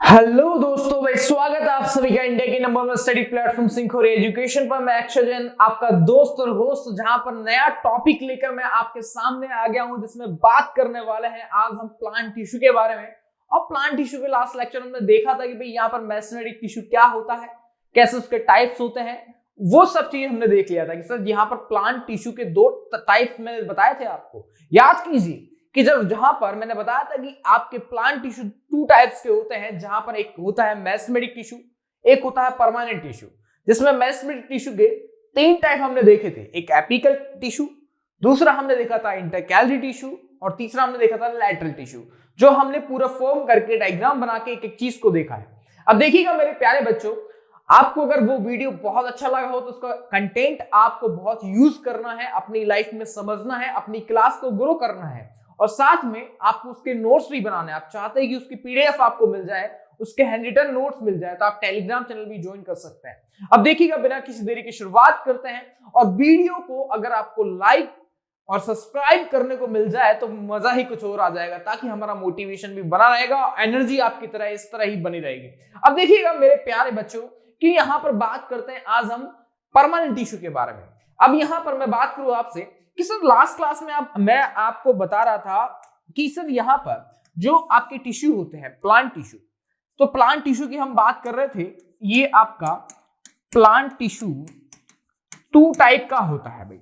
Hello दोस्तों, भाई स्वागत है आप सभी का इंडिया के नंबर वन स्टडी प्लेटफॉर्म सिंखोर एजुकेशन पर। मैं अक्षय जैन आपका दोस्त और होस्ट, जहां पर नया टॉपिक लेकर मैं आपके सामने आ गया हूं, जिसमें बात करने वाले हैं आज हम प्लांट टिश्यू के बारे में। और प्लांट टिश्यू के लास्ट लेक्चर हमने देखा था कि भाई यहाँ पर मेसेनरी टिश्यू क्या होता है, कैसे उसके टाइप्स होते हैं, वो सब चीज हमने देख लिया था कि सर यहाँ पर प्लांट टिश्यू के दो टाइप्स मैंने बताए थे आपको। याद कीजिए कि जहां पर मैंने बताया था कि आपके प्लांट टिश्यू टू टाइप्स के होते हैं, जहां पर एक होता है मेसेमेटिक टिश्यू, एक होता है परमानेंट टिश्यू। जिसमें मेसेमेटिक टिश्यू के तीन टाइप हमने देखे थे, एक एपिकल टिश्यू, दूसरा हमने देखा था इंटरकैलरी टिश्यू, और तीसरा हमने देखा था लैटरल टिश्यू, जो हमने पूरा फॉर्म करके डायग्राम बना के एक एक चीज को देखा है। अब देखिएगा मेरे प्यारे बच्चों, आपको अगर वो वीडियो बहुत अच्छा लगा हो तो उसका कंटेंट आपको बहुत यूज करना है, अपनी लाइफ में समझना है, अपनी क्लास को ग्रो करना है, और साथ में आपको उसके नोट्स भी बनाने हैं। आप चाहते हैं कि उसकी पीडीएफ आपको मिल जाए, उसके हैंड रिटन नोट्स मिल जाए, तो आप टेलीग्राम चैनल भी ज्वाइन कर सकते हैं। अब देखिएगा, बिना किसी देरी की शुरुआत करते हैं। और वीडियो को अगर आपको लाइक और सब्सक्राइब करने को मिल जाए तो मजा ही कुछ और आ जाएगा, ताकि हमारा मोटिवेशन भी बना रहेगा, एनर्जी आपकी तरह इस तरह ही बनी रहेगी। अब देखिएगा मेरे प्यारे बच्चों कि यहां पर बात करते हैं आज हम परमानेंट टिश्यू के बारे में। अब यहां पर मैं बात करूं आपसे कि सर लास्ट क्लास में मैं आपको बता रहा था कि सर यहाँ पर जो आपके टिश्यू होते हैं प्लांट टिश्यू, तो प्लांट टिश्यू की हम बात कर रहे थे। ये आपका प्लांट टिश्यू टू टाइप का होता है। भाई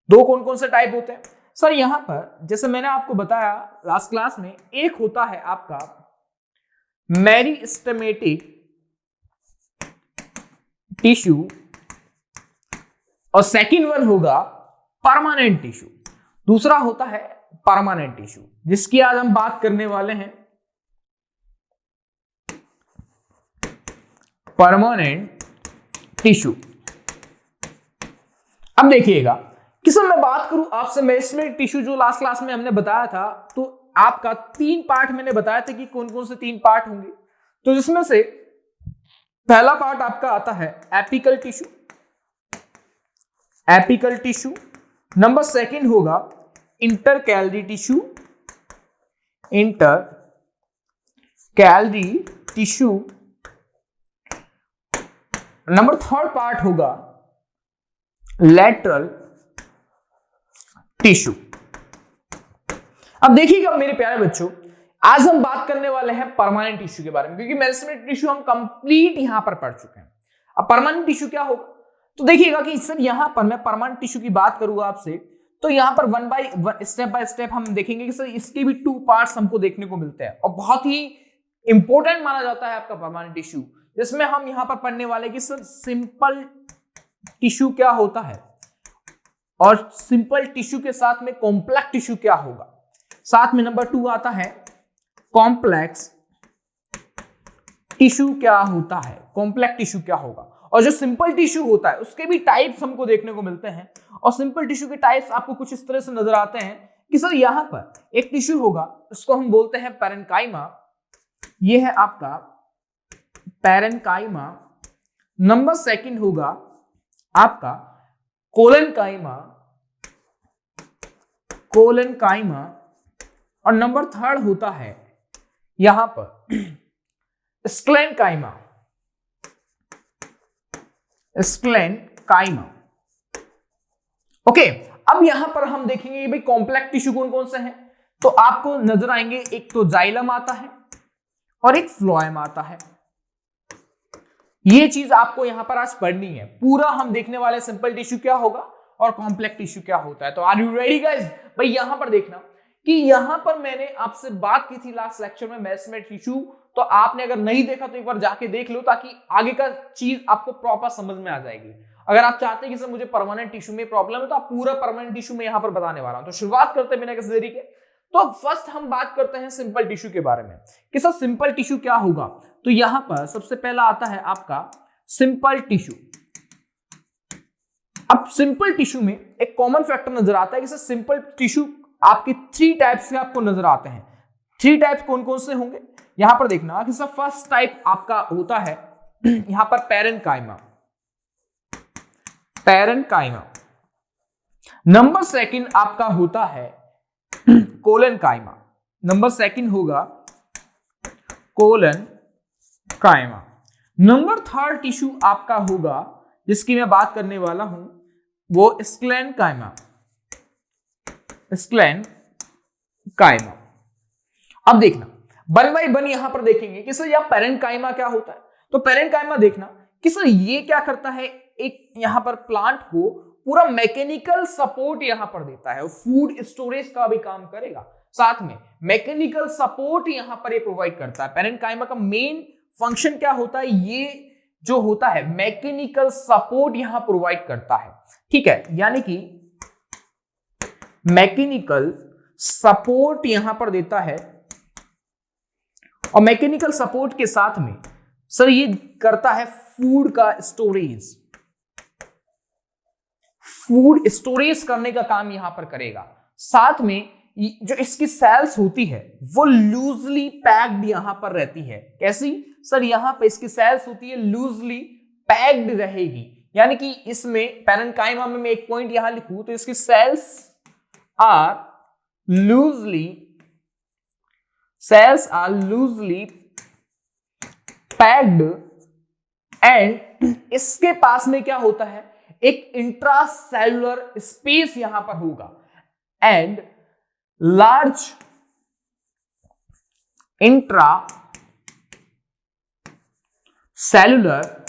दो कौन कौन से टाइप होते हैं सर? यहाँ पर जैसे मैंने आपको बताया लास्ट क्लास में, एक होता है आपका मेरिस्टेमेटिक टिश्यू और सेकंड वन होगा परमानेंट टिश्यू। दूसरा होता है परमानेंट टिश्यू, जिसकी आज हम बात करने वाले हैं परमानेंट टिश्यू। अब देखिएगा कि सर मैं बात करूं आपसे मेसेमेटिक टिश्यू, जो लास्ट क्लास में हमने बताया था, तो आपका तीन पार्ट मैंने बताया था कि कौन कौन से तीन पार्ट होंगे। तो जिसमें से पहला पार्ट आपका आता है apical tissue, apical tissue. Number second होगा intercalary tissue, intercalary tissue. Number third part होगा लैटरल टिश्यू। अब देखिएगा मेरे प्यारे बच्चों, आज हम बात करने वाले हैं परमानेंट टिश्यू के बारे में, क्योंकि मेसेमेटिक टिश्यू हम कंप्लीट यहां पर पढ़ चुके हैं। अब परमानेंट टिश्यू क्या होगा, तो देखिएगा कि सर यहां पर मैं परमानेंट टिश्यू की बात करूंगा आपसे, तो यहां पर वन बाय स्टेप हम देखेंगे कि सर इसके भी टू पार्ट्स हमको देखने को मिलते हैं, और बहुत ही इंपॉर्टेंट माना जाता है आपका परमानेंट टिश्यू, जिसमें हम यहां पर पढ़ने वाले कि सर सिंपल टिश्यू क्या होता है, और सिंपल टिश्यू के साथ में कॉम्प्लेक्स टिश्यू क्या होगा। साथ में नंबर टू आता है कॉम्प्लेक्स टिश्यू क्या होता है, कॉम्प्लेक्स टिश्यू क्या होगा। और जो सिंपल टिश्यू होता है उसके भी टाइप्स हमको देखने को मिलते हैं, और सिंपल टिश्यू के टाइप्स आपको कुछ इस तरह से नजर आते हैं कि सर यहां पर एक टिश्यू होगा, उसको हम बोलते हैं पैरेन्काइमा। ये है आपका पैरेन्काइमा। नंबर सेकंड होगा आपका कोलेनकाइमा, कोलेनकाइमा। और नंबर थर्ड होता है यहां पर स्क्लेनकाइमा, स्क्लेनकाइमा। ओके, अब यहां पर हम देखेंगे भाई कॉम्प्लेक्स टिश्यू कौन कौन से हैं। तो आपको नजर आएंगे, एक तो जाइलम आता है और एक फ्लोएम आता है। ये चीज आपको यहां पर आज पढ़नी है। पूरा हम देखने वाले सिंपल टिश्यू क्या होगा और कॉम्प्लेक्स टिश्यू क्या होता है। तो आर यू रेडी गाइस? भाई यहां पर देखना कि यहां पर मैंने आपसे बात की थी लास्ट लेक्चर में मेसेमेटिक टिश्यू, तो आपने अगर नहीं देखा तो एक बार जाके देख लो, ताकि आगे का चीज आपको प्रॉपर समझ में आ जाएगी। अगर आप चाहते हैं कि सर मुझे परमानेंट टिश्यू में प्रॉब्लम है, तो आप पूरा परमानेंट टिश्यू में यहां पर बताने वाला हूं। तो शुरुआत करते हैं बिना किसी देरी के। तो फर्स्ट हम बात करते हैं सिंपल टिश्यू के बारे में कि सर सिंपल टिश्यू क्या होगा। तो यहां पर सबसे पहला आता है आपका सिंपल टिश्यू। अब सिंपल टिश्यू में एक कॉमन फैक्टर नजर आता है कि सर सिंपल टिश्यू आपके थ्री टाइप्स के आपको नजर आते हैं। थ्री टाइप्स कौन कौन से होंगे यहां पर देखना कि सर फर्स्ट टाइप आपका होता है यहां पर पैरेन्काइमा, पैरेन्काइमा। नंबर सेकंड आपका होता है कोलेनकाइमा, नंबर सेकंड होगा कोलन कायमा। नंबर थर्ड टिश्यू आपका होगा जिसकी मैं बात करने वाला हूं वो स्क्लेन कायमा। स्क्लेन कायमा। अब देखना वन बाई वन यहां पर देखेंगे कि सर यह पेरेंट कायमा क्या होता है। तो पेरेंट कायमा देखना कि सर ये क्या करता है, एक यहां पर प्लांट को पूरा मैकेनिकल सपोर्ट यहां पर देता है, फूड स्टोरेज का भी काम करेगा, साथ में मैकेनिकल सपोर्ट यहां पर ये प्रोवाइड करता है। पेरेंट कायमा का मेन फंक्शन क्या होता है, ये जो होता है मैकेनिकल सपोर्ट यहां प्रोवाइड करता है। ठीक है, यानी कि मैकेनिकल सपोर्ट यहां पर देता है और मैकेनिकल सपोर्ट के साथ में सर ये करता है फूड का स्टोरेज, फूड स्टोरेज करने का काम यहां पर करेगा। साथ में जो इसकी सेल्स होती है वो लूजली पैक्ड यहां पर रहती है। कैसी सर, यहां पे इसकी सेल्स होती है लूजली पैक्ड रहेगी, यानी कि इसमें पेरेन्काइमा में मैं एक पॉइंट यहां लिखूं तो इसकी cells are loosely packed and इसके पास में क्या होता है, एक इंट्रासेलुलर स्पेस यहां पर होगा and large intra cellular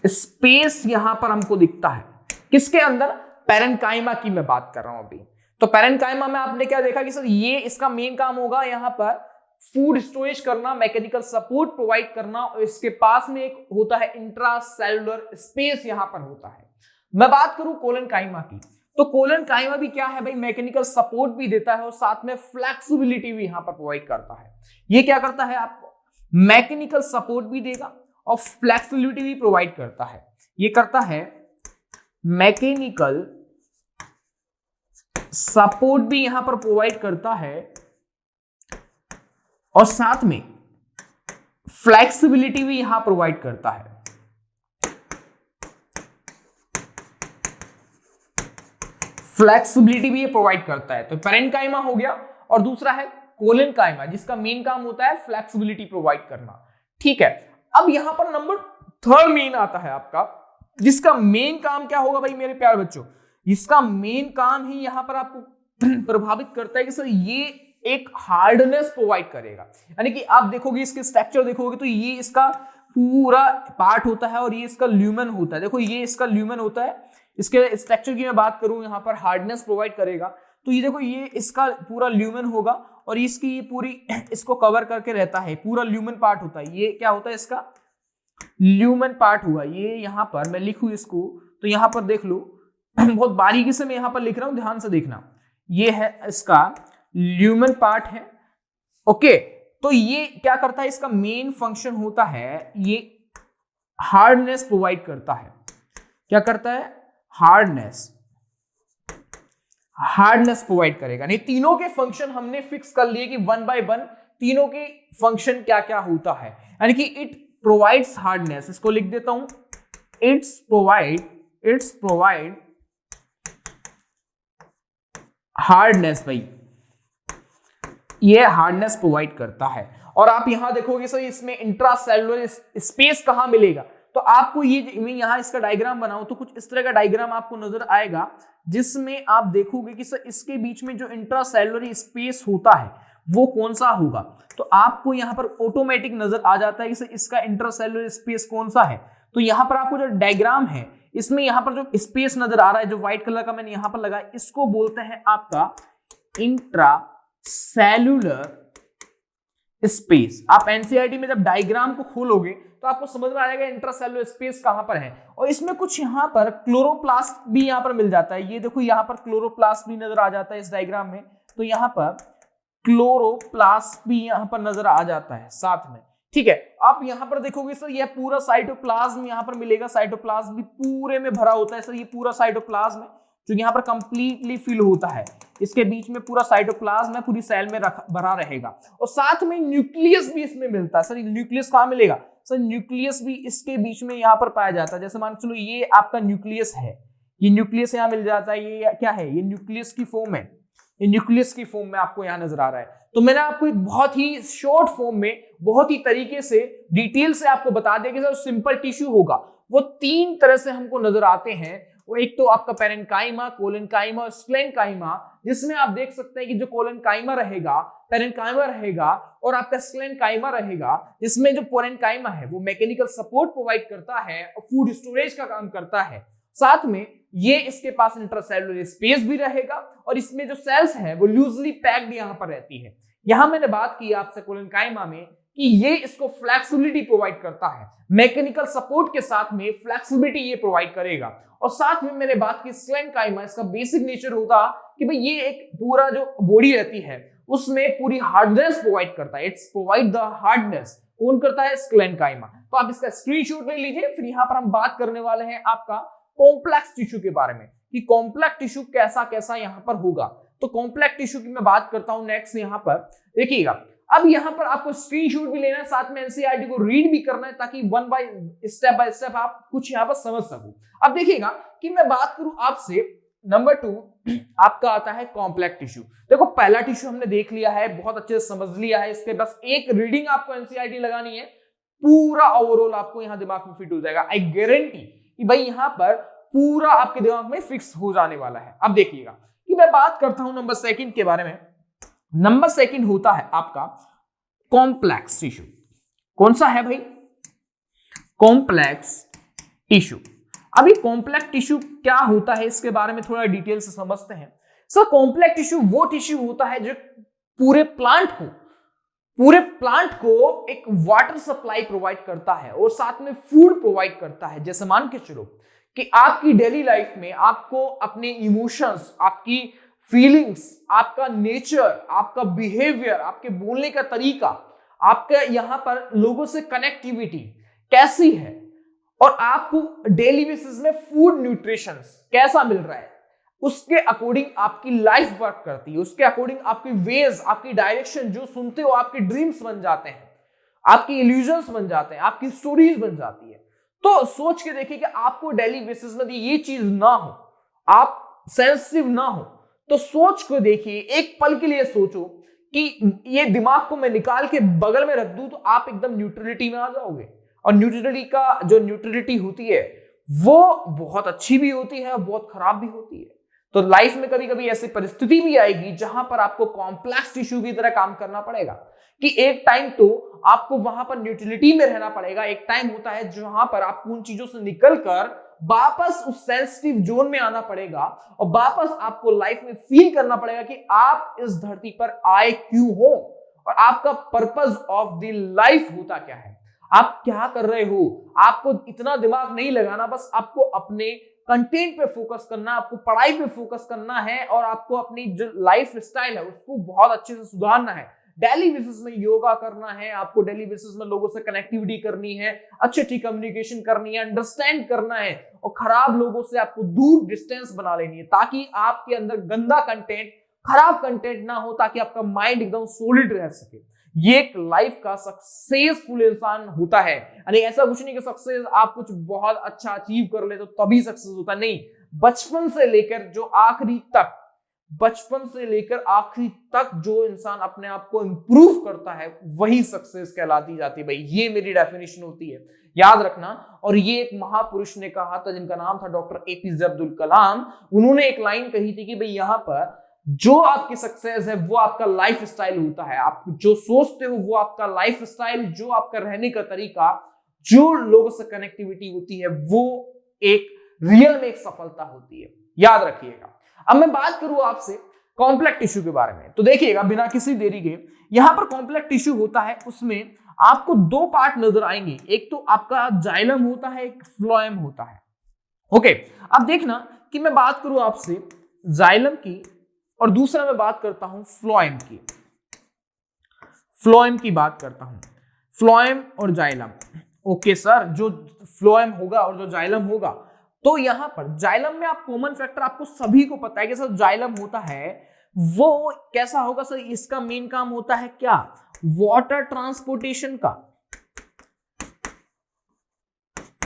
space यहां पर हमको दिखता है। किसके अंदर, पेरेन्काइमा की मैं बात कर रहा हूं अभी। तो पेरेन्काइमा में आपने क्या देखा कि सर ये इसका मेन काम होगा यहां पर फूड स्टोरेज करना, मैकेनिकल सपोर्ट प्रोवाइड करना, और इसके पास में एक होता है इंट्रासेलुलर स्पेस यहां पर होता है। मैं बात करूं कोलेनकाइमा की, तो कोलेनकाइमा भी क्या है भाई, मैकेनिकल सपोर्ट भी देता है और साथ में फ्लेक्सिबिलिटी भी यहां पर प्रोवाइड करता है। ये क्या करता है, आपको मैकेनिकल सपोर्ट भी देगा और फ्लेक्सिबिलिटी भी प्रोवाइड करता है। ये करता है मैकेनिकल सपोर्ट भी यहां पर प्रोवाइड करता है और साथ में फ्लेक्सिबिलिटी भी यहां प्रोवाइड करता है। फ्लेक्सिबिलिटी भी ये प्रोवाइड करता है। तो पेरेन्काइमा हो गया और दूसरा है कोलेनकाइमा जिसका मेन काम होता है फ्लेक्सिबिलिटी प्रोवाइड करना। ठीक है, अब यहां पर नंबर थर्ड मेन आता है आपका, जिसका मेन काम क्या होगा भाई मेरे प्यारे बच्चों, इसका मेन काम ही यहां पर आपको प्रभावित करता है कि सर ये एक हार्डनेस प्रोवाइड करेगा। यानी कि आप देखोगे इसके स्ट्रक्चर देखोगे तो ये इसका पूरा पार्ट होता है और ये इसका ल्यूमेन होता है। देखो ये इसका ल्यूमेन होता है, इसके स्ट्रक्चर की मैं बात करूं यहां पर हार्डनेस प्रोवाइड करेगा। तो ये देखो ये इसका पूरा ल्यूमेन होगा और इसकी ये पूरी इसको कवर करके रहता है, पूरा ल्यूमेन पार्ट होता है। ये क्या होता है, इसका ल्यूमेन पार्ट हुआ। ये यहां पर मैं लिखूं इसको तो यहां पर देख लो, बहुत बारीकी से मैं यहां पर लिख रहा हूं, ध्यान से देखना। ये है इसका ल्यूमेन पार्ट है। ओके, तो ये क्या करता है, इसका मेन फंक्शन होता है ये हार्डनेस प्रोवाइड करता है। क्या करता है, हार्डनेस प्रोवाइड करेगा। नहीं, तीनों के फंक्शन हमने फिक्स कर लिए कि वन बाय वन तीनों के फंक्शन क्या क्या होता है। यानी कि इट प्रोवाइड्स हार्डनेस, इसको लिख देता हूं, इट्स प्रोवाइड हार्डनेस। भाई ये हार्डनेस प्रोवाइड करता है। और आप यहां देखोगे सर इसमें इंट्रासेलुलर स्पेस कहां मिलेगा, तो आपको ये मैं यहां इसका डायग्राम बनाऊं तो कुछ इस तरह का डायग्राम आपको नजर आएगा, जिसमें आप देखोगे कि सर इसके बीच में जो इंट्रासेलुलर स्पेस होता है वो कौन सा होगा। तो आपको यहां पर ऑटोमेटिक नजर आ जाता है कि सर इसका इंट्रासेलुलर स्पेस कौन सा है। तो यहां पर आपको जो डायग्राम है इसमें यहां पर जो स्पेस नजर आ रहा है, जो व्हाइट कलर का मैंने यहां पर लगाया, इसको बोलते हैं आपका इंट्रासेलुलर स्पेस। आप एनसीईआरटी में जब डायग्राम को खोलोगे तो आपको समझ में आ जाएगा इंट्रासेलुलर स्पेस कहां पर है। और इसमें कुछ यहां पर क्लोरोप्लास्ट भी यहां पर मिल जाता है। ये देखो यहां पर क्लोरोप्लास्ट भी नजर आ जाता है इस डायग्राम में, तो यहां पर क्लोरोप्लास्ट भी यहां पर नजर आ जाता है साथ में। ठीक है, आप यहां पर देखोगे सर यह पूरा साइटोप्लाज्म यहां पर मिलेगा, साइटोप्लाज्म भी पूरे में भरा होता है सर। ये पूरा साइटोप्लाज्म है जो यहां पर कंप्लीटली फिल होता है, इसके बीच में पूरा साइटोप्लाज्म है, पूरी सेल में भरा रहेगा। और साथ में न्यूक्लियस भी इसमें मिलता है। सर न्यूक्लियस कहां मिलेगा, सर न्यूक्लियस भी इसके बीच में यहां पर पाया जाता है। जैसे मान चलो ये आपका न्यूक्लियस है, ये न्यूक्लियस यहां मिल जाता है। ये क्या है, ये न्यूक्लियस की फॉर्म है। ये न्यूक्लियस की फॉर्म में आपको यहां नजर आ रहा है। तो मैंने आपको एक बहुत ही शॉर्ट फॉर्म में बहुत ही तरीके से डिटेल से आपको बता दिया कि सर सिंपल टिश्यू होगा वो 3 तरह से हमको नजर आते हैं। वो एक तो आपका पेरेन्काइमा, कोलेनकाइमा और स्क्लेनकाइमा, जिसमें आप देख सकते हैं कि जो कोलेनकाइमा रहेगा, पेरेन्काइमा रहेगा और आपका स्क्लेनकाइमा रहेगा, जिसमें जो पेरेन्काइमा है वो मैकेनिकल सपोर्ट प्रोवाइड करता है और फूड स्टोरेज का काम करता है। साथ में ये इसके पास इंट्रासेलुलर स्पेस भी रहेगा और इसमें जो सेल्स है वो लूजली पैक्ड यहां पर रहती है। यहां मैंने बात की आपसे कोलेनकाइमा में कि ये इसको फ्लेक्सिबिलिटी प्रोवाइड करता है, मैकेनिकल सपोर्ट के साथ में फ्लेक्सिबिलिटी ये प्रोवाइड करेगा। और साथ में मैंने बात की स्क्लेनकाइमा, इसका बेसिक नेचर होगा कि भाई ये एक पूरा जो बॉडी रहती है उसमें पूरी हार्डनेस प्रोवाइड करता है, इट्स प्रोवाइड द हार्डनेस। कौन करता है? स्क्लेनकाइमा। तो आप इसका स्क्रीनशॉट ले लीजिए। फिर यहां पर हम बात करने वाले हैं आपका कॉम्प्लेक्स टिश्यू के बारे में कि कॉम्प्लेक्स टिश्यू कैसा कैसा यहां पर होगा। तो कॉम्प्लेक्स टिश्यू की मैं बात करता हूं नेक्स्ट। यहां पर देखिएगा, अब यहां पर आपको स्क्रीनशॉट भी लेना है, साथ में एनसीईआरटी को रीड भी करना है ताकि बाय स्टेप आप कुछ यहां पर समझ सको। अब देखिएगा कि मैं बात करूं आपसे नंबर 2 आपका आता है कॉम्प्लेक्स टिश्यू। देखो पहला टिश्यू हमने देख लिया है, बहुत अच्छे से समझ लिया है, इसके बस एक रीडिंग आपको एनसीईआरटी लगानी है, पूरा ओवरऑल आपको यहां दिमाग में फिट हो जाएगा। आई गारंटी कि भाई यहां पर पूरा आपके दिमाग में फिक्स हो जाने वाला है। अब देखिएगा कि मैं बात करता हूं नंबर 2 के बारे में। नंबर 2 होता है आपका कॉम्प्लेक्स टिश्यू। कौन सा है भाई? Complex tissue. अभी कॉम्प्लेक्स टिश्यू क्या होता है इसके बारे में थोड़ा डिटेल से समझते हैं। सर कॉम्प्लेक्स टिश्यू वो टिश्यू होता है जो पूरे प्लांट को एक वाटर सप्लाई प्रोवाइड करता है और साथ में फूड प्रोवाइड करता है। जैसे मान के चलो कि आपकी डेली लाइफ में आपको अपने इमोशंस, आपकी फीलिंग्स, आपका नेचर, आपका बिहेवियर, आपके बोलने का तरीका, आपका यहां पर लोगों से कनेक्टिविटी कैसी है और आपको डेली बेसिस में फूड न्यूट्रिशन कैसा मिल रहा है, उसके अकॉर्डिंग आपकी लाइफ वर्क करती है। उसके अकॉर्डिंग आपकी वेज, आपकी डायरेक्शन जो सुनते हो आपके ड्रीम्स बन जाते हैं, आपकी इल्यूजन्स बन जाते हैं, आपकी स्टोरीज बन जाती है। तो सोच के देखिए कि आपको डेली बेसिस में ये चीज ना हो, आप सेंसिटिव ना हो, तो सोच को देखिए, एक पल के लिए सोचो कि ये दिमाग को मैं निकाल के बगल में रख दूं तो आप एकदम न्यूट्रलिटी में आ जाओगे। और न्यूट्रलिटी का जो न्यूट्रलिटी होती है वो बहुत अच्छी भी होती है और बहुत खराब भी होती है। तो लाइफ में कभी कभी ऐसी परिस्थिति भी आएगी जहां पर आपको कॉम्प्लेक्स टिश्यू की तरह काम करना पड़ेगा कि एक टाइम तो आपको वहां पर न्यूट्रलिटी में रहना पड़ेगा। एक टाइम होता है जहां पर आपको उन चीजों से निकलकर वापस उस सेंसिटिव जोन में आना पड़ेगा और वापस आपको लाइफ में फील करना पड़ेगा कि आप इस धरती पर आए क्यों हो और आपका पर्पस ऑफ द लाइफ होता क्या है, आप क्या कर रहे हो। आपको इतना दिमाग नहीं लगाना, बस आपको अपने कंटेंट पे फोकस करना, आपको पढ़ाई पे फोकस करना है और आपको अपनी जो लाइफ स्टाइल है उसको बहुत अच्छे से सुधारना है। डेली बेसिस में योगा करना है, आपको डेली बेसिस में लोगों से कनेक्टिविटी करनी है, अच्छी कम्युनिकेशन करनी है, अंडरस्टैंड करना है और खराब लोगों से आपको दूर डिस्टेंस बना लेनी है ताकि आपके अंदर गंदा कंटेंट, खराब कंटेंट ना हो, ताकि आपका माइंड एकदम सॉलिड रह सके। ये एक लाइफ का सक्सेसफुल इंसान होता है। यानी ऐसा कुछ नहीं कि सक्सेस आप कुछ बहुत अच्छा अचीव कर ले तो तभी सक्सेस होता, नहीं। बचपन से लेकर आखिरी तक जो इंसान अपने आप को इंप्रूव करता है वही सक्सेस कहलाती जाती है। भाई ये मेरी डेफिनेशन होती है, याद रखना। और ये एक महापुरुष ने कहा था जिनका नाम था डॉक्टर एपीजे अब्दुल कलाम। उन्होंने एक लाइन कही थी कि भाई यहाँ पर जो आपकी सक्सेस है वो आपका लाइफ स्टाइल होता है। आप जो सोचते हो वो आपका लाइफ स्टाइल, जो आपका रहने का तरीका, जो लोगों से कनेक्टिविटी होती है वो एक रियल में एक सफलता होती है, याद रखिएगा। अब मैं बात करूं आपसे कॉम्प्लेक्स टिश्यू के बारे में, तो देखिएगा बिना किसी देरी के यहां पर कॉम्प्लेक्स टिश्यू होता है, उसमें आपको 2 पार्ट नजर आएंगे। एक तो आपका जाइलम होता है, एक फ्लोएम होता है। ओके, अब देखना कि मैं बात करूं आपसे जाइलम की और दूसरा मैं बात करता हूं फ्लोएम की। फ्लोएम की बात करता हूं, फ्लोएम और जाइलम। ओके सर, जो फ्लोएम होगा और जो जाइलम होगा, तो यहां पर जाइलम में आप कॉमन फैक्टर आपको सभी को पता है कि सर जाइलम होता है वो कैसा होगा सर, इसका मेन काम होता है क्या, वाटर ट्रांसपोर्टेशन का,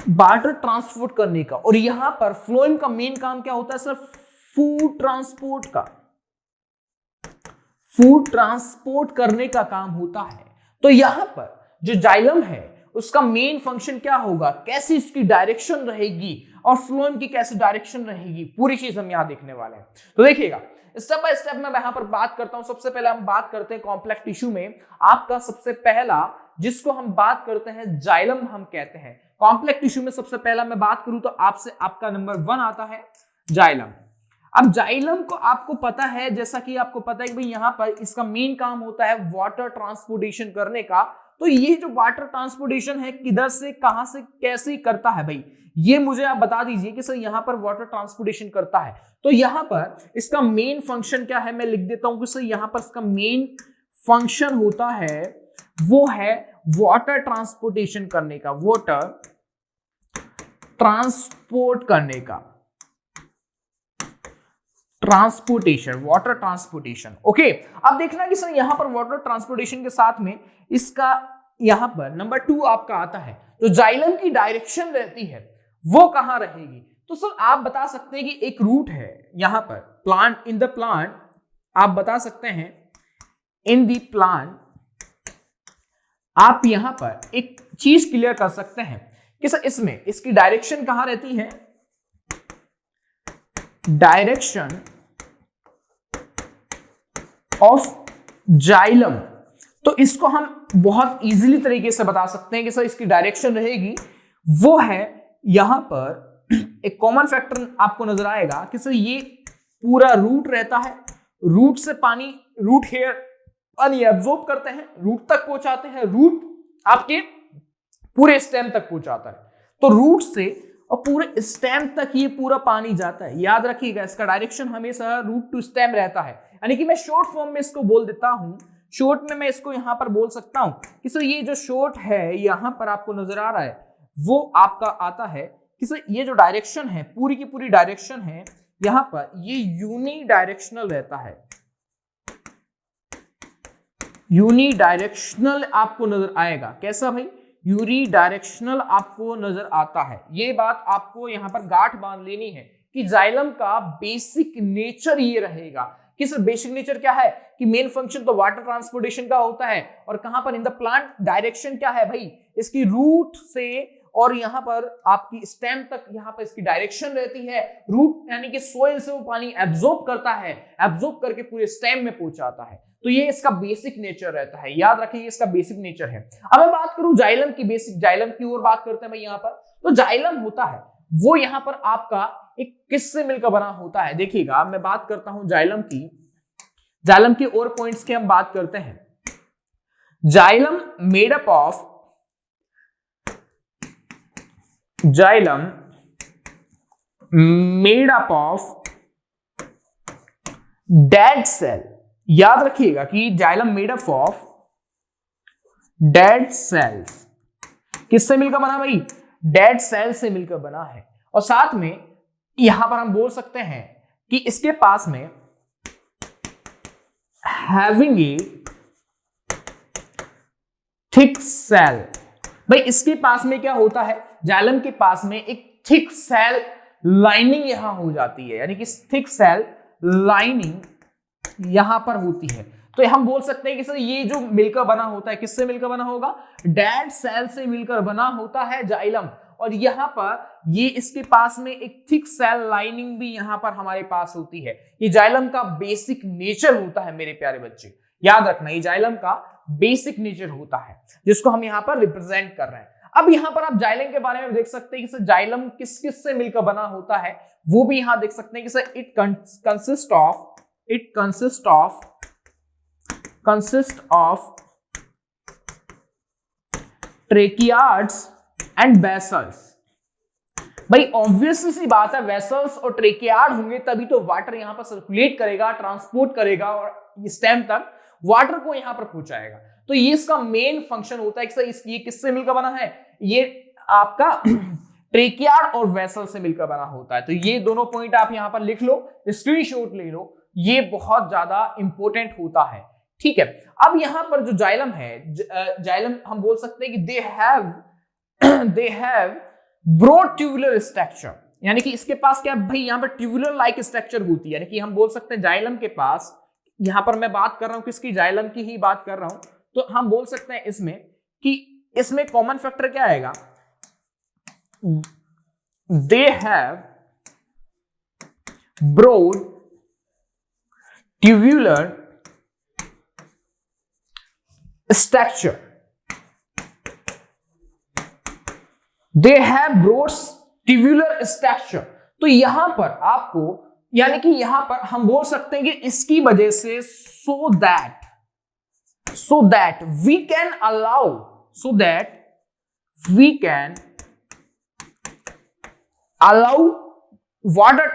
वाटर ट्रांसपोर्ट करने का। और यहां पर फ्लोएम का मेन काम क्या होता है सर, फूड ट्रांसपोर्ट का। फूड ट्रांसपोर्ट करने का काम होता है। तो यहां पर जो जाइलम है उसका मेन फंक्शन क्या होगा, कैसी इसकी डायरेक्शन रहेगी और फ्लोएम की कैसी डायरेक्शन रहेगी, पूरी चीज हम यहां देखने वाले हैं। तो देखिएगा स्टेप बाय स्टेप मैं यहां पर बात करता हूं। सबसे पहले हम बात करते हैं कॉम्प्लेक्स टिश्यू में आपका सबसे पहला जिसको हम बात करते हैं जाइलम हम कहते हैं। कॉम्प्लेक्स टिश्यू में सबसे पहला मैं बात करूं तो आपसे आपका नंबर 1 आता है जाइलम। अब जाइलम को आपको पता है, जैसा कि आपको पता है कि भाई यहां पर इसका मेन काम होता है वाटर ट्रांसपोर्टेशन करने का। तो ये जो वाटर ट्रांसपोर्टेशन है किधर से कहां से कैसे करता है भाई, ये मुझे आप बता दीजिए कि सर यहां पर वाटर ट्रांसपोर्टेशन करता है। तो यहां पर इसका मेन फंक्शन क्या है, मैं लिख देता हूं कि सर यहां पर इसका मेन फंक्शन होता है वो है वाटर ट्रांसपोर्टेशन करने का, वाटर ट्रांसपोर्ट करने का, ट्रांसपोर्टेशन, वाटर ट्रांसपोर्टेशन। ओके, अब देखना कि सर यहां पर वाटर ट्रांसपोर्टेशन के साथ में इसका यहां पर नंबर 2 आपका आता है। तो जाइलम की डायरेक्शन रहती है वो कहां रहेगी, तो सर आप बता सकते हैं कि एक रूट है यहां पर प्लांट, इन द प्लांट आप बता सकते हैं इन द प्लांट, आप यहां पर एक चीज क्लियर कर सकते हैं कि सर इसमें इसकी डायरेक्शन कहां रहती है, डायरेक्शन ऑफ जाइलम। तो इसको हम बहुत इजीली तरीके से बता सकते हैं कि सर इसकी डायरेक्शन रहेगी वो है यहां पर एक कॉमन फैक्टर आपको नजर आएगा कि सर ये पूरा रूट रहता है, रूट से पानी, रूट हेयर पानी एब्जॉर्ब करते हैं, रूट तक पहुंचाते हैं, रूट आपके पूरे स्टेम तक पहुंचाता है। तो रूट से और पूरे स्टेम तक ये पूरा पानी जाता है। याद रखिएगा इसका डायरेक्शन हमेशा रूट टू स्टेम रहता है। यानी कि मैं शॉर्ट फॉर्म में इसको बोल देता हूं, शॉर्ट में मैं इसको यहां पर बोल सकता हूं कि सर ये जो शॉर्ट है यहां पर आपको नजर आ रहा है वो आपका आता है कि सर ये जो डायरेक्शन है पूरी की पूरी डायरेक्शन है यहां पर ये यूनी डायरेक्शनल रहता है, यूनी डायरेक्शनल आपको नजर आएगा। कैसा भाई, यूनी डायरेक्शनल आपको नजर आता है। ये बात आपको यहां पर गांठ बांध लेनी है कि जाइलम का बेसिक नेचर ये रहेगा कि सर बेसिक नेचर क्या है कि मेन फंक्शन तो वाटर ट्रांसपोर्टेशन का होता है और कहां पर इन द प्लांट डायरेक्शन क्या है भाई, इसकी रूट से और यहां पर आपकी स्टेम तक यहां पर इसकी डायरेक्शन रहती है। रूट यानी कि सोइल से वो पानी एब्जॉर्ब करता है, एब्जॉर्ब करके पूरे स्टेम में पहुंचाता है। तो ये इसका बेसिक नेचर रहता है, याद रखिए इसका बेसिक नेचर है। अब मैं बात करूं जाइलम की, बेसिक जाइलम की और बात करते हैं भाई यहां पर। तो जाइलम होता है वो यहां पर आपका एक किससे मिलकर बना होता है। देखिएगा मैं बात करता हूं जाइलम की, जाइलम के और पॉइंट्स की हम बात करते हैं। Xylem made up of, xylem made up of dead cell. याद रखिएगा कि xylem made up of dead cells. किससे मिलकर बना भाई, डेड सेल से मिलकर बना है। और साथ में यहां पर हम बोल सकते हैं कि इसके पास में हैविंग ए थिक सेल। भाई इसके पास में क्या होता है, जाइलम के पास में एक थिक सेल लाइनिंग यहां हो जाती है, यानी कि थिक सेल लाइनिंग यहां पर होती है। तो हम बोल सकते हैं कि सर ये जो मिलकर बना होता है किससे मिलकर बना होगा, डेड सेल से मिलकर बना होता है जाइलम। और यहां पर ये इसके पास में एक थिक सेल लाइनिंग भी यहां पर हमारे पास होती है। ये जाइलम का बेसिक नेचर होता है मेरे प्यारे बच्चे, याद रखना ये जाइलम का बेसिक नेचर होता है जिसको हम यहां पर रिप्रेजेंट कर रहे हैं। अब यहां पर आप जाइलम के बारे में देख सकते हैं कि सर जाइलम किस किस से मिलकर बना होता है वो भी यहां देख सकते हैं कि sir it consist of tracheids and vessels. भाई ऑब्वियसली सी बात है, वेसल्स और ट्रेकियार्ड होंगे तभी तो वाटर यहां पर सर्कुलेट करेगा, ट्रांसपोर्ट करेगा और स्टेम तक वाटर को यहां पर पहुंचाएगा। तो ये इसका मेन फंक्शन होता है कि सर ये किससे मिलकर बना है, ये आपका ट्रेकियार्ड और वेसल से मिलकर बना होता है। तो ये दोनों पॉइंट आप यहां पर लिख लो, स्क्रीनशॉट ले लो, ये बहुत ज्यादा इंपॉर्टेंट होता है। ठीक है, अब यहां पर जो जाइलम है, जाइलम हम बोल सकते हैं कि they have broad tubular structure, यानी कि इसके पास क्या भाई यहां पर ट्यूबुलर लाइक स्ट्रक्चर होती है। यानी कि हम बोल सकते हैं जाइलम के पास यहां पर मैं बात कर रहा हूं किसकी, जाइलम की ही बात कर रहा हूं, तो हम बोल सकते हैं इसमें कि इसमें कॉमन फैक्टर क्या आएगा, they have broad tubular structure, they have broad tubular structure. तो यहां पर आपको, यानी कि यहां पर हम बोल सकते हैं कि इसकी वजह से so that we can allow, so that we can allow water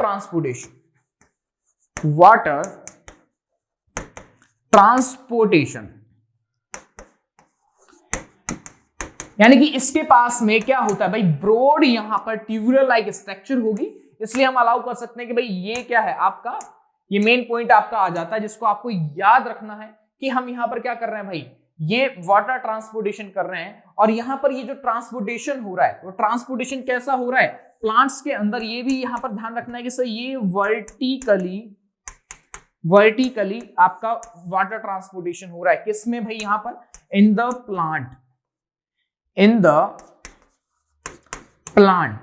transportation, यानी कि इसके पास में क्या होता है भाई, ब्रॉड यहां पर ट्यूबुलर लाइक स्ट्रक्चर होगी, इसलिए हम अलाउ कर सकते हैं कि भाई ये क्या है आपका, ये मेन पॉइंट आपका आ जाता है जिसको आपको याद रखना है कि हम यहां पर क्या कर रहे हैं भाई, ये वाटर ट्रांसपोर्टेशन कर रहे हैं। और यहां पर ये जो ट्रांसपोर्टेशन हो रहा है वो ट्रांसपोर्टेशन कैसा हो रहा है प्लांट्स के अंदर, ये भी यहां पर ध्यान रखना है कि सर ये वर्टिकली आपका वाटर ट्रांसपोर्टेशन हो रहा है, किसमें भाई, यहां पर इन द प्लांट,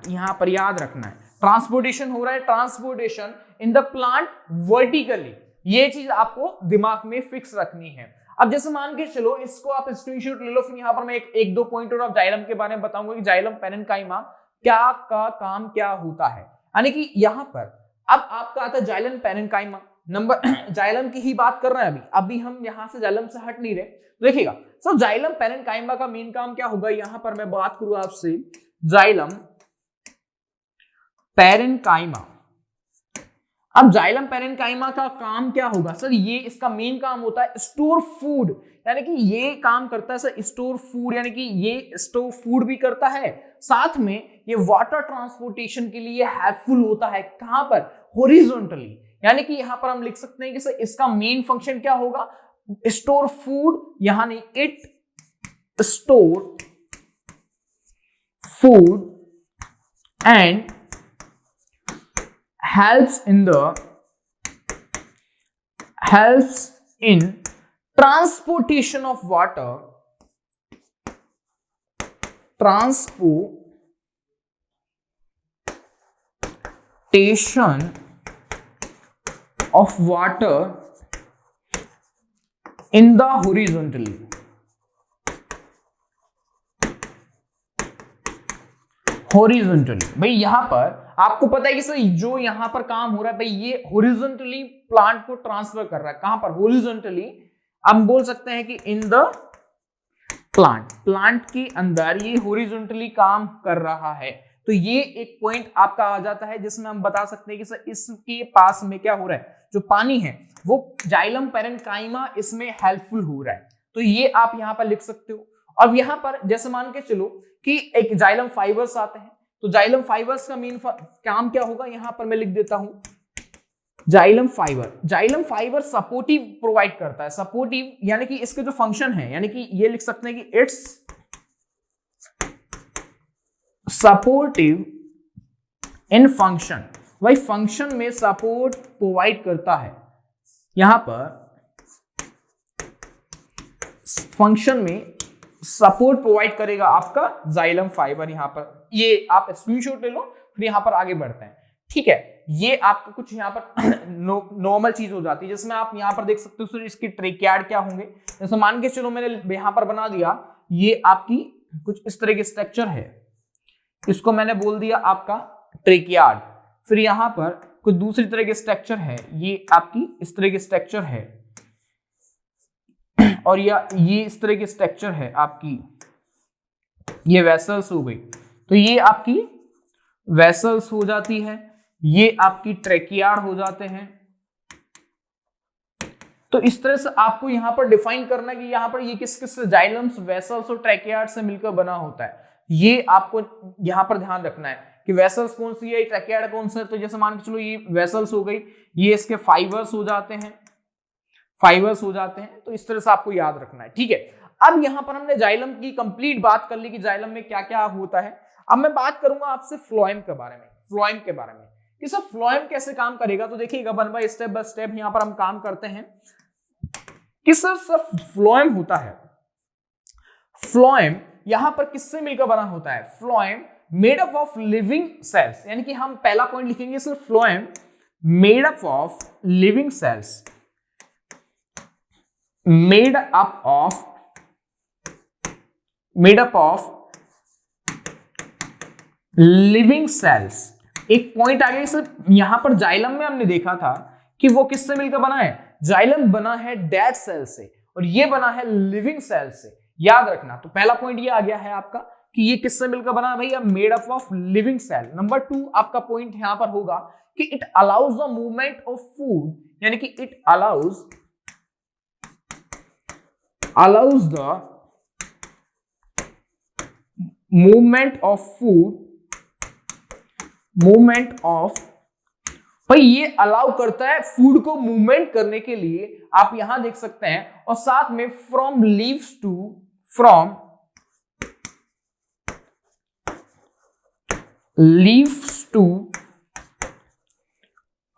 यहां पर याद रखना है ट्रांसपोर्टेशन हो रहा है, transportation in the plant vertically, ये चीज आपको दिमाग में फिक्स रखनी है। अब जैसे मान के चलो, इसको आप स्क्रीनशॉट ले लो, फिर यहाँ पर मैं एक दो पॉइंट और जाइलम के बारे में बताऊंगा कि जाइलम पेरेन्काइमा क्या का काम क्या होता है। यानी कि यहाँ पर अब आपका आता है जाइलम पेरेन्काइमा, जाइलम की ही बात कर रहे हैं अभी हम यहाँ से जाइलम से हट नहीं रहे। देखिएगा सो जाइलम पेरेन्काइमा का मेन काम क्या होगा, यहाँ पर मैं बात करूं आपसे जाइलम पेरेन्काइमा। अब जाइलम पेरेन्काइमा का काम क्या होगा सर, ये इसका मेन काम होता है स्टोर फूड, यानी कि ये काम करता है सर स्टोर फूड, यानी कि ये स्टोर फूड भी करता है, साथ में ये वाटर ट्रांसपोर्टेशन के लिए हेल्पफुल होता है। कहां पर, हॉरिजॉन्टली, यानी कि यहां पर हम लिख सकते हैं कि सर इसका मेन फंक्शन क्या होगा, स्टोर फूड, यानी it store food and helps in transportation of water, in the horizontally, भाई यहां पर आपको पता है कि सर जो यहां पर काम हो रहा है भाई, ये हॉरिजॉन्टली प्लांट को ट्रांसफर कर रहा है, कहां पर, हॉरिजॉन्टली। हम बोल सकते हैं कि इन द प्लांट के अंदर ये हॉरिजॉन्टली काम कर रहा है। तो ये एक पॉइंट आपका आ जाता है जिसमें हम बता सकते हैं कि सर इसके पास में क्या हो रहा है, जो पानी है वो जाइलम पेरेन्काइमा इसमें हेल्पफुल हो रहा है, तो ये आप यहां पर लिख सकते हो। अब यहां पर जैसे मान के चलो कि एक जाइलम फाइबर्स आते हैं, तो जाइलम फाइबर्स का मेन काम क्या होगा, यहां पर मैं लिख देता हूं जाइलम फाइबर सपोर्टिव प्रोवाइड करता है, सपोर्टिव यानी कि इसके जो फंक्शन है, यानी कि ये लिख सकते हैं कि इट्स सपोर्टिव इन फंक्शन, भाई फंक्शन में सपोर्ट प्रोवाइड करता है, यहां पर फंक्शन में सपोर्ट प्रोवाइड करेगा आपका जाइलम फाइबर। यहां पर ये आप स्क्रीनशॉट ले लो, फिर यहां पर आगे बढ़ते हैं, ठीक है। ये आपको कुछ यहां पर नॉर्मल चीज हो जाती है, जिसमें आप यहां पर देख सकते हो सर इसके ट्रेकियार्ड क्या होंगे। जैसे मान के चलो मैंने यहां पर बना दिया, ये आपकी कुछ इस तरह की स्ट्रक्चर है, इसको मैंने बोल दिया आपका ट्रेकियार्ड। फिर यहां पर कुछ दूसरी तरह के स्ट्रक्चर है, ये आपकी इस तरह की स्ट्रक्चर है, और ये इस तरह की स्ट्रक्चर है आपकी, ये वेसल्स हो गई, तो ये आपकी वेसल्स हो जाती है, ये आपकी ट्रेकियार्ड हो जाते हैं। तो इस तरह से आपको यहां पर डिफाइन करना है कि यहां पर ये किस किस जाइलम्स, वेसल्स और ट्रेकियार्ड से मिलकर बना होता है, ये आपको यहां पर ध्यान रखना है कि वेसल्स कौन सी है, ट्रेकियार्ड कौन सा है। तो जैसे मान के चलो ये वेसल्स हो गई, ये इसके फाइबर्स हो जाते हैं, तो इस तरह से आपको याद रखना है, ठीक है। अब यहां पर हमने जाइलम की कंप्लीट बात कर ली कि जाइलम में क्या क्या होता है। अब मैं बात करूंगा आपसे फ्लोएम के बारे में, कि सर फ्लोएम कैसे काम करेगा। तो देखिएगा वन बाय स्टेप यहाँ पर हम काम करते हैं। कि सर फ्लोएम होता है, फ्लोएम यहां पर किससे मिलकर बना होता है? Phloem made up of living cells, यानी कि हम पहला पॉइंट लिखेंगे sir phloem made up of living cells, made up of living cells. एक पॉइंट आ गया सर, यहां पर जाइलम में हमने देखा था कि वो किससे मिलकर बना है? जाइलम बना है डेड सेल से और ये बना है लिविंग सेल से, याद रखना। तो पहला पॉइंट ये आ गया है आपका कि ये किससे मिलकर बना है भैया? Made up of living cell. Number 2 आपका पॉइंट यहां पर होगा कि it allows the movement of food, यानी कि it allows the movement of food, movement of, भाई ये अलाउ करता है फूड को मूवमेंट करने के लिए, आप यहां देख सकते हैं। और साथ में फ्रॉम लीव्स टू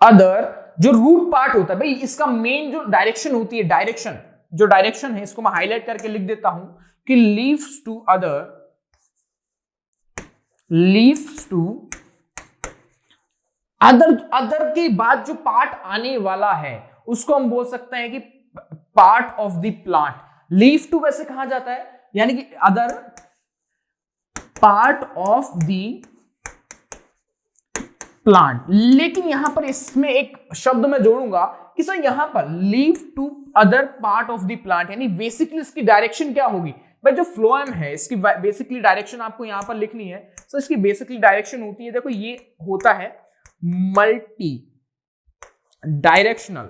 अदर, जो रूट पार्ट होता है भाई, इसका मेन जो डायरेक्शन होती है, डायरेक्शन है, इसको मैं हाईलाइट करके लिख देता हूं कि लीव्स टू अदर के बाद जो पार्ट आने वाला है उसको हम बोल सकते हैं कि part of the plant. Leaf to वैसे कहा जाता है, यानी कि other part of the plant. लेकिन यहां पर इसमें एक शब्द मैं जोड़ूंगा कि सर यहां पर leaf to other part of the plant, यानी बेसिकली इसकी डायरेक्शन क्या होगी भाई? जो फ्लोएम है इसकी बेसिकली डायरेक्शन आपको यहां पर लिखनी है। सो इसकी बेसिकली डायरेक्शन होती है, देखो ये होता है मल्टी डायरेक्शनल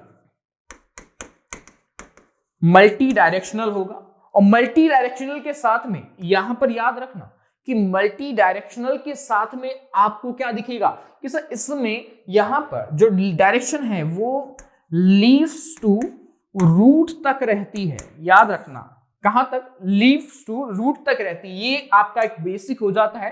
होगा। और मल्टी डायरेक्शनल के साथ में यहां पर याद रखना कि मल्टी डायरेक्शनल के साथ में आपको क्या दिखेगा कि सर इसमें यहां पर जो डायरेक्शन है वो लीव्स टू रूट तक रहती है। याद रखना कहां तक? लीव्स टू रूट तक रहती है। ये आपका एक बेसिक हो जाता है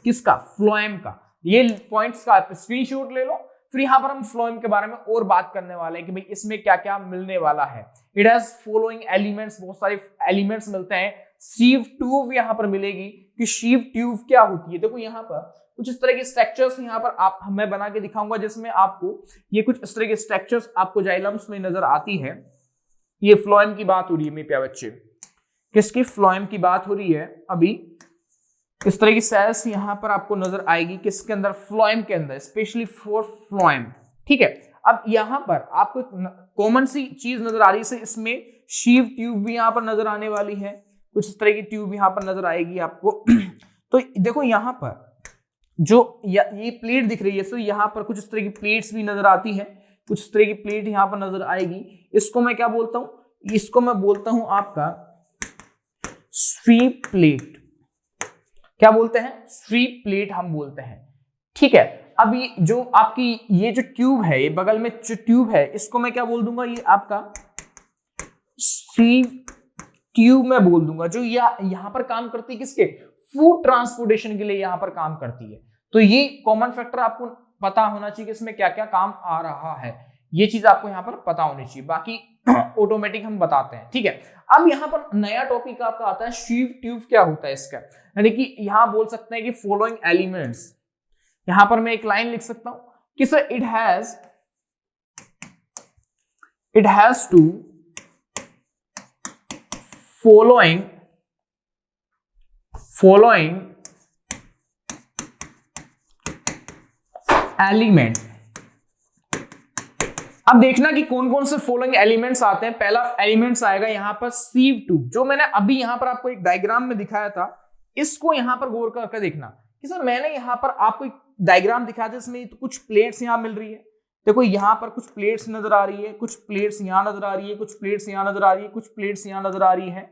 किसका? फ्लोएम का। ये पॉइंट्स का आप स्क्रीनशॉट ले लो। फिर यहां पर हम फ्लोएम के बारे में और बात करने वाले हैं कि भाई इसमें क्या क्या मिलने वाला है। इट हैज फॉलोइंग एलिमेंट्स, बहुत सारे एलिमेंट्स मिलते हैं। शीव ट्यूब यहां पर मिलेगी कि शीव ट्यूब क्या होती है। देखो यहां पर कुछ इस तरह के स्ट्रक्चर्स यहां पर आप मैं बना के दिखाऊंगा, जिसमें आपको ये कुछ इस तरह के स्ट्रक्चर्स आपको जाइलम्स में नजर आती है। ये फ्लोएम की बात हो रही है मेरे प्यारे बच्चे, किसकी? फ्लोएम की बात हो रही है अभी। इस तरह की सेल्स यहां पर आपको नजर आएगी किसके अंदर? फ्लोएम के अंदर, स्पेशली फॉर फ्लोएम। ठीक है, अब यहां पर आपको कॉमन सी चीज नजर आ रही है, इसमें शीव ट्यूब भी यहां पर नजर आने वाली है। कुछ इस तरह की ट्यूब यहां पर नजर आएगी आपको। तो देखो यहां पर जो ये प्लेट दिख रही है, तो यहां पर कुछ इस तरह की प्लेट्स भी नजर आती है। कुछ इस तरह की प्लेट यहां पर नजर आएगी। इसको मैं क्या बोलता हूं? इसको मैं बोलता हूं आपका स्वीप प्लेट। क्या बोलते हैं? स्वीप प्लेट हम बोलते हैं। ठीक है, अब ये जो आपकी ये जो ट्यूब है, ये बगल में जो ट्यूब है, इसको मैं क्या बोल दूंगा? ये आपका स्वीप ट्यूब मैं बोल दूंगा, जो यहां पर काम करती है किसके? फूड ट्रांसपोर्टेशन के लिए यहां पर काम करती है। तो ये कॉमन फैक्टर आपको पता होना चाहिए कि इसमें क्या क्या काम आ रहा है। ये चीज आपको यहां पर पता होनी चाहिए, बाकी ऑटोमेटिक हम बताते हैं। ठीक है, अब यहां पर नया टॉपिक आपका आता है शीव ट्यूब क्या होता है इसका, यानी कि यहां बोल सकते हैं कि फॉलोइंग एलिमेंट्स। यहां पर मैं एक लाइन लिख सकता हूं कि sir it has to following element. अब देखना कि कौन कौन से फॉलोइंग एलिमेंट्स आते हैं। पहला एलिमेंट्स आएगा यहां पर शीव ट्यूब, जो मैंने अभी यहां पर आपको एक डायग्राम में दिखाया था। इसको यहां पर गौर करके देखना कि सर मैंने यहां पर आपको एक डायग्राम दिखाया था, इसमें तो कुछ प्लेट्स यहां मिल रही है। देखो यहां पर कुछ प्लेट्स नजर आ रही है, कुछ प्लेट्स यहां नजर आ रही है, कुछ प्लेट्स यहां नजर आ रही है, कुछ प्लेट्स यहां नजर आ रही है,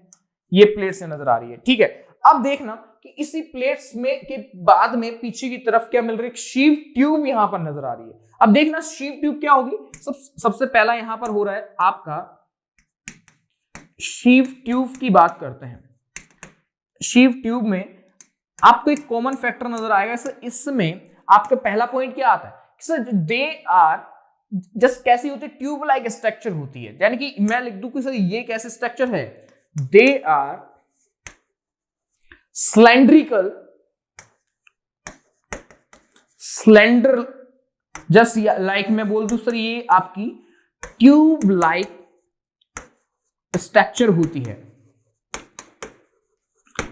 ये प्लेट्स नजर आ रही है। ठीक है, अब देखना कि इसी प्लेट्स में के बाद में पीछे की तरफ क्या मिल रही है? शीव ट्यूब यहां पर नजर आ रही है। अब देखना शीव ट्यूब क्या होगी। सबसे पहला यहां पर हो रहा है आपका शीव ट्यूब की बात करते हैं। शीव ट्यूब में आपको एक कॉमन फैक्टर नजर आएगा। इसमें आपका पहला पॉइंट क्या आता है? सर दे आर जस्ट कैसी होती है, ट्यूब लाइक स्ट्रक्चर होती है, यानी कि मैं लिख दूं कि सर ये कैसे स्ट्रक्चर है, they are cylindrical, slender, just like मैं बोल दूं सर ये आपकी ट्यूब लाइक स्ट्रक्चर होती है,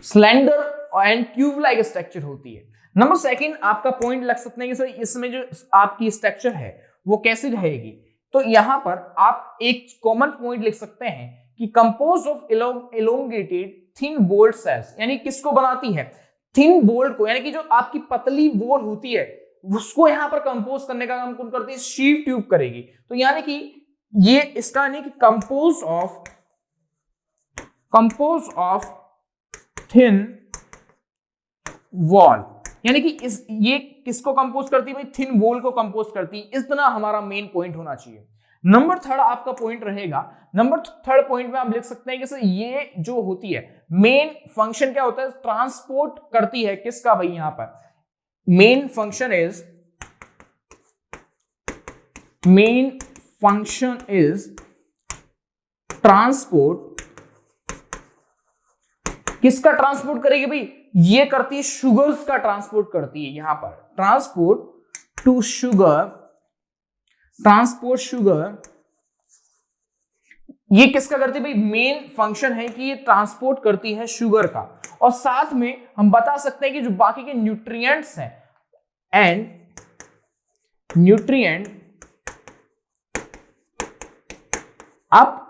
slender and tube like structure होती है। नंबर सेकंड आपका पॉइंट लग सकते हैं कि सर इसमें जो आपकी स्ट्रक्चर है वो कैसी रहेगी, तो यहां पर आप एक कॉमन पॉइंट लिख सकते हैं कि compose of elongated thin walled cells, यानी किसको बनाती है, थिन बोल्ट को, यानी कि जो आपकी पतली वॉल होती है उसको यहां पर कंपोज करने का काम कौन करती है, शीव ट्यूब करेगी। तो यानी कि ये इसका यानी कि कंपोज ऑफ थिन वॉल, यानी कि ये किसको कंपोज करती है भाई, थिन वॉल को कंपोज करती है। इस तरह हमारा मेन पॉइंट होना चाहिए। नंबर थर्ड आपका पॉइंट रहेगा, नंबर थर्ड पॉइंट में आप लिख सकते हैं कि सर ये जो होती है मेन फंक्शन क्या होता है, ट्रांसपोर्ट करती है किसका भाई, यहां पर मेन फंक्शन इज ट्रांसपोर्ट, किसका ट्रांसपोर्ट करेगी भाई, ये करती है शुगर्स का ट्रांसपोर्ट करती है, यहां पर transport to sugar, transport sugar, ये किसका करती है भाई, मेन फंक्शन है कि ये ट्रांसपोर्ट करती है शुगर का। और साथ में हम बता सकते हैं कि जो बाकी के न्यूट्रिएंट्स हैं and nutrient up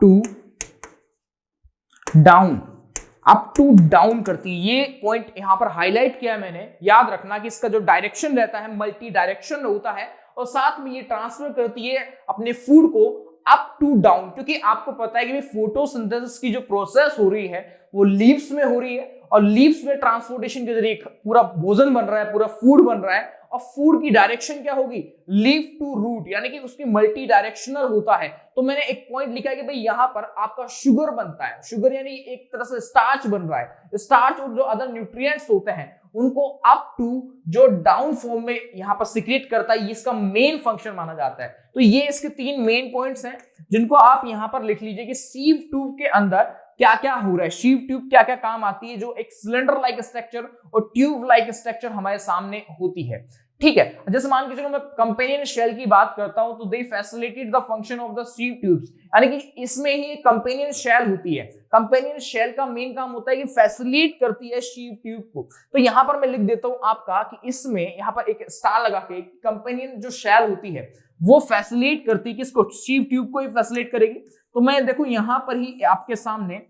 to down करती है। ये पॉइंट यहां पर हाईलाइट किया है मैंने, याद रखना कि इसका जो डायरेक्शन रहता है मल्टी डायरेक्शन होता है, और साथ में ये ट्रांसफर करती है अपने फूड को अप टू डाउन, क्योंकि आपको पता है कि फोटोसिंथेसिस की जो प्रोसेस हो रही है वो लीव्स में हो रही है, और लीव्स में ट्रांसपोर्टेशन के जरिए पूरा भोजन बन रहा है, पूरा फूड बन रहा है, और फूड की डायरेक्शन क्या होगी, लीफ टू रूट, यानी कि उसकी मल्टी डायरेक्शनल होता है। तो मैंने एक पॉइंट लिखा है कि भाई यहां पर आपका शुगर बनता है, शुगर यानी एक तरह से स्टार्च बन रहा है, स्टार्च और जो अदर न्यूट्रिएंट्स होते हैं उनको अप टू जो डाउन फॉर्म में यहां पर सिक्रेट करता है, ये इसका मेन फंक्शन माना जाता है। तो ये इसके तीन मेन पॉइंट्स हैं जिनको आप यहां पर लिख लीजिए कि सीव ट्यूब के अंदर क्या क्या हो रहा है, शीव ट्यूब क्या क्या काम आती है, जो एक सिलेंडर लाइक स्ट्रक्चर और ट्यूब लाइक स्ट्रक्चर हमारे सामने होती है। ठीक है, जैसे मान के चलो मैं कंपेनियन शेल की बात करता हूं, तो they facilitate the function of the sieve tubes, यानी कि इसमें ही कंपेनियन शेल होती है। कंपेनियन शेल का मेन काम होता है कि फैसिलिटेट करती है सीव ट्यूब को। तो यहां पर मैं लिख देता हूं आपका कि इसमें यहां पर एक स्टार लगा के कंपेनियन जो शेल होती है वो फैसिलिटेट करती है किसको, सीव ट्यूब को ही फैसिलिटेट करेगी। तो मैं देखो यहां पर ही आपके सामने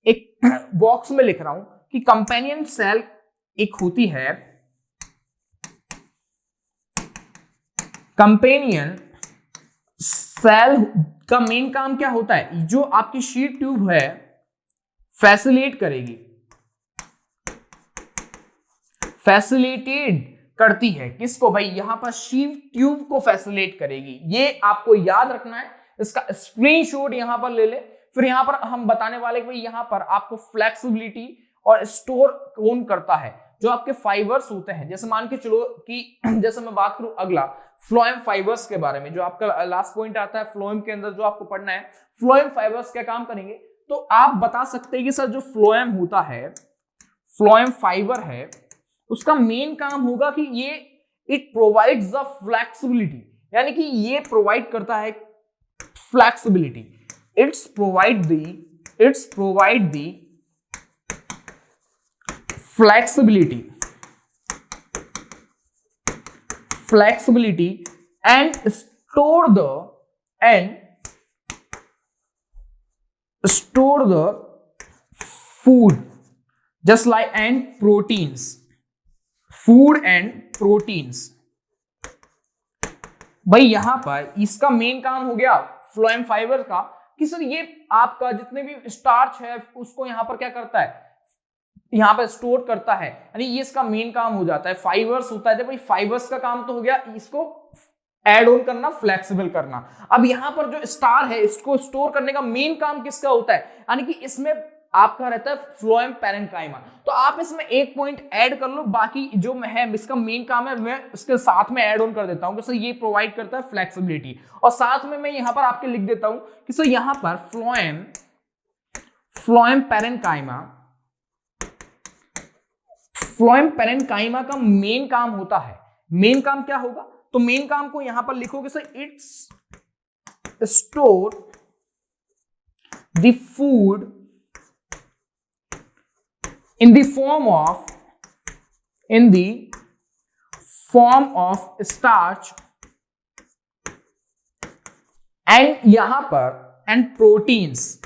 एक बॉक्स में लिख रहा हूं कि कंपेनियन सेल एक होती है, कंपेनियन सेल का मेन काम क्या होता है, जो आपकी शीट ट्यूब है फैसिलिटेट करेगी, फैसिलिटेट करती है किसको भाई, यहां पर शीट ट्यूब को फैसिलिटेट करेगी। ये आपको याद रखना है, इसका स्क्रीनशॉट यहां पर ले ले। फिर यहां पर हम बताने वाले कि भाई यहां पर आपको फ्लेक्सिबिलिटी और स्टोर कौन करता है, जो आपके फाइबर्स होते हैं। जैसे मान के चलो कि जैसे मैं बात करूं अगला फ्लोएम फाइबर्स के बारे में, जो आपका लास्ट पॉइंट आता है फ्लोएम के अंदर जो आपको पढ़ना है, फ्लोएम फाइबर्स क्या काम करेंगे। तो आप बता सकते हैं कि सर जो फ्लोएम होता है, फ्लोएम फाइबर है, उसका मेन काम होगा कि ये इट प्रोवाइड्स द फ्लेक्सिबिलिटी, यानी कि ये प्रोवाइड करता है flexibility, it's provide the flexibility and store the food just like and proteins, food and proteins। भाई यहां पर इसका मेन काम हो गया फ्लोएम फाइबर का कि सर ये आपका जितने भी स्टार्च है उसको यहां पर क्या करता है, यहां पर स्टोर करता है, यानी ये इसका मेन काम हो जाता है। फाइबर्स होता है, भाई फाइबर्स का काम तो हो गया इसको ऐड ऑन करना, फ्लेक्सिबल करना। अब यहां पर जो स्टार है इसको स्टोर करने का मेन काम किसका होता है, यानी कि इसमें आपका रहता है फ्लोएम पैरेन्काइमा। तो आप इसमें एक पॉइंट ऐड कर लो, बाकी जो है इसका मेन काम है मैं इसके साथ में ऐड ऑन कर देता हूं कि सर ये प्रोवाइड करता है फ्लेक्सिबिलिटी, और साथ में मैं यहां पर आपके लिख देता हूं कि सर यहां पर फ्लोएम पैरेन्काइमा का मेन काम होता है, मेन काम क्या होगा, तो मेन काम को यहां पर लिखोगे sir it's store the food in the form of starch and यहां पर and proteins।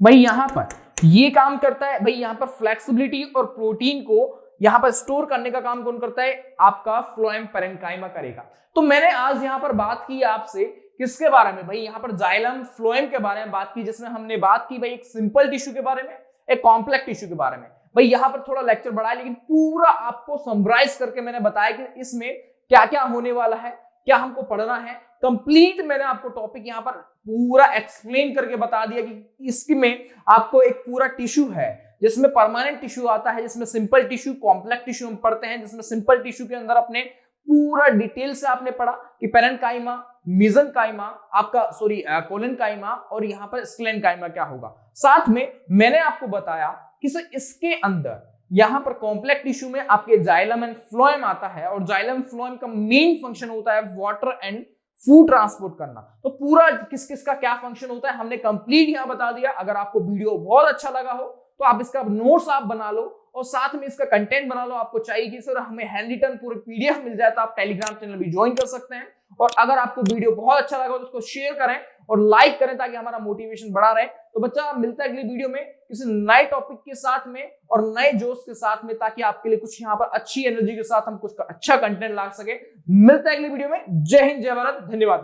भाई यहां पर ये काम करता है, भाई यहां पर फ्लेक्सिबिलिटी और प्रोटीन को यहां पर स्टोर करने का काम कौन करता है, आपका फ्लोएम पैरेन्काइमा करेगा। तो मैंने आज यहां पर बात की आपसे किसके बारे में, भाई यहां पर जाइलम फ्लोएम के बारे में बात की, जिसमें हमने बात की भाई एक सिंपल टिश्यू के बारे में, एक कॉम्प्लेक्स टिश्यू के बारे में। भाई यहां पर थोड़ा लेक्चर बढ़ा है, लेकिन पूरा आपको समराइज करके मैंने बताया कि इसमें क्या क्या होने वाला है, क्या हमको पढ़ना है, कंप्लीट मैंने आपको टॉपिक यहां पर पूरा एक्सप्लेन करके बता दिया कि इसमें आपको एक पूरा टिश्यू है जिसमें परमानेंट टिश्यू आता है, जिसमें सिंपल टिश्यू, कॉम्प्लेक्स टिश्यू हम पढ़ते हैं, जिसमें सिंपल टिश्यू के अंदर अपने पूरा डिटेल से आपने पढ़ा कि पैरेन्काइमा, मेसेनकाइमा, आपका कोलेनकाइमा और यहां पर स्क्लेनकाइमा क्या होगा। साथ में मैंने आपको बताया कि सर इसके अंदर यहां पर कॉम्प्लेक्स टिश्यू में आपके जाइलम एंड फ्लोएम आता है, और जाइलम फ्लोएम का मेन फंक्शन होता है वाटर एंड फूड ट्रांसपोर्ट करना। तो पूरा किस किस का क्या फंक्शन होता है हमने कंप्लीट यहां बता दिया। अगर आपको वीडियो बहुत अच्छा लगा हो तो आप इसका नोट्स आप बना लो और साथ में इसका कंटेंट बना लो। आपको चाहिए कि सर हमें हैंड रिटन पूरे पीडीएफ मिल जाए तो आप टेलीग्राम चैनल भी ज्वाइन कर सकते हैं। और अगर आपको वीडियो बहुत अच्छा लगा तो उसको शेयर करें और लाइक करें ताकि हमारा मोटिवेशन बढ़ा रहे। तो बच्चा मिलता है अगली वीडियो में किसी नए टॉपिक के साथ में और नए जोश के साथ में, ताकि आपके लिए कुछ यहाँ पर अच्छी एनर्जी के साथ हम कुछ अच्छा कंटेंट ला सके। मिलता है अगली वीडियो में। जय हिंद, जय भारत, धन्यवाद।